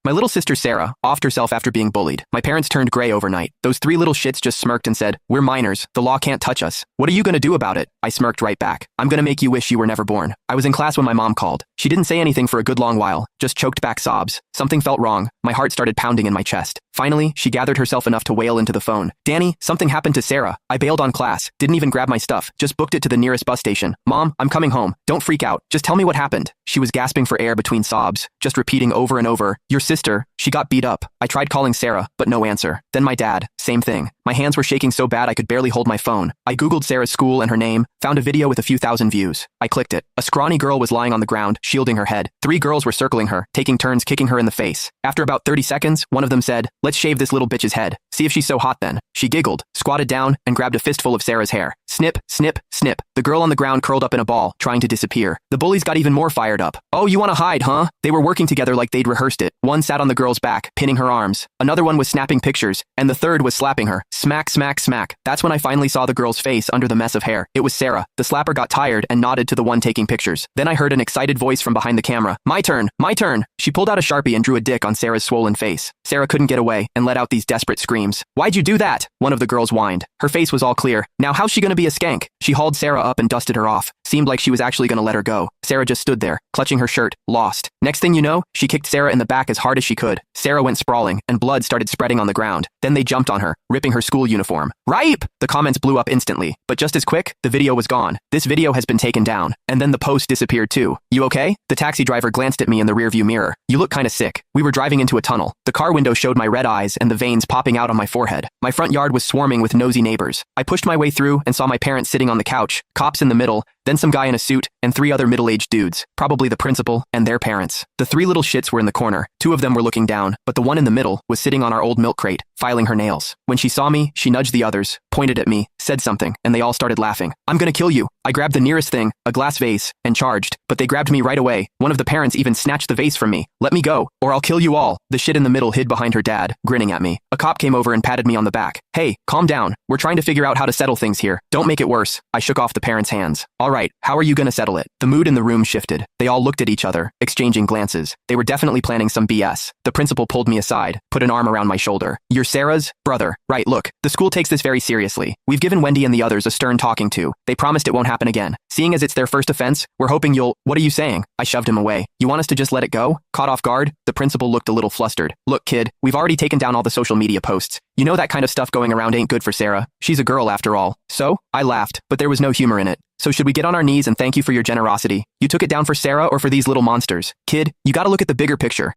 My little sister Sarah offed herself after being bullied. My parents turned gray overnight. Those three little shits just smirked and said, "We're minors. The law can't touch us. What are you gonna do about it?" I smirked right back. "I'm gonna make you wish you were never born." I was in class when my mom called. She didn't say anything for a good long while, just choked back sobs. Something felt wrong. My heart started pounding in my chest. Finally, she gathered herself enough to wail into the phone. "Danny, something happened to Sarah. I bailed on class. Didn't even grab my stuff. Just booked it to the nearest bus station. Mom, I'm coming home. Don't freak out. Just tell me what happened." She was gasping for air between sobs, just repeating over and over, "Your sister, she got beat up." I tried calling Sarah, but no answer. Then my dad, same thing. My hands were shaking so bad I could barely hold my phone. I googled Sarah's school and her name, found a video with a few thousand views. I clicked it. A scrawny girl was lying on the ground, shielding her head. 3 girls were circling her, taking turns kicking her in the face. After about 30 seconds, one of them said, "Let's shave this little bitch's head. See if she's so hot then." She giggled, squatted down, and grabbed a fistful of Sarah's hair. Snip, snip, snip. The girl on the ground curled up in a ball, trying to disappear. The bullies got even more fired up. "Oh, you want to hide, huh?" They were working together like they'd rehearsed it. One sat on the girl's back, pinning her arms. Another one was snapping pictures, and the third was slapping her. Smack, smack, smack. That's when I finally saw the girl's face under the mess of hair. It was Sarah. The slapper got tired and nodded to the one taking pictures. Then I heard an excited voice from behind the camera. "My turn, my turn." She pulled out a Sharpie and drew a dick on Sarah's swollen face. Sarah couldn't get away and let out these desperate screams. "Why'd you do that?" one of the girls whined. Her face was all clear. "Now how's she gonna be a skank?" She hauled Sarah up and dusted her off. Seemed like she was actually gonna let her go. Sarah just stood there, clutching her shirt, lost. Next thing you know, she kicked Sarah in the back as hard as she could. Sarah went sprawling, and blood started spreading on the ground. Then they jumped on her, ripping her school uniform. "Ripe!" The comments blew up instantly, but just as quick, the video was gone. "This video has been taken down." And then the post disappeared too. "You okay?" The taxi driver glanced at me in the rearview mirror. "You look kinda sick." We were driving into a tunnel. The car window showed my red eyes and the veins popping out on my forehead. My front yard was swarming with nosy neighbors. I pushed my way through and saw my parents sitting on the couch, cops in the middle, then some guy in a suit, and 3 other middle-aged dudes, probably the principal and their parents. The 3 little shits were in the corner. 2 of them were looking down, but the one in the middle was sitting on our old milk crate, filing her nails. When she saw me, she nudged the others, pointed at me, said something, and they all started laughing. "I'm gonna kill you." I grabbed the nearest thing, a glass vase, and charged, but they grabbed me right away. One of the parents even snatched the vase from me. "Let me go, or I'll kill you all." The shit in the middle hid behind her dad, grinning at me. A cop came over and patted me on the back. "Hey, calm down. We're trying to figure out how to settle things here. Don't make it worse." I shook off the parents' hands. "All right, how are you gonna settle it?" The mood in the room shifted. They all looked at each other, exchanging glances. They were definitely planning some BS. The principal pulled me aside, put an arm around my shoulder. "You're Sarah's brother, right? Look, the school takes this very seriously. We've given Wendy and the others a stern talking to. They promised it won't happen again. Seeing as it's their first offense, we're hoping you'll—" "What are you saying?" I shoved him away. "You want us to just let it go?" Caught off guard, the principal looked a little flustered. "Look, kid, we've already taken down all the social media posts. You know that kind of stuff going around ain't good for Sarah. She's a girl after all." "So?" I laughed, but there was no humor in it. "So should we get on our knees and thank you for your generosity? You took it down for Sarah or for these little monsters? Kid, you gotta look at the bigger picture.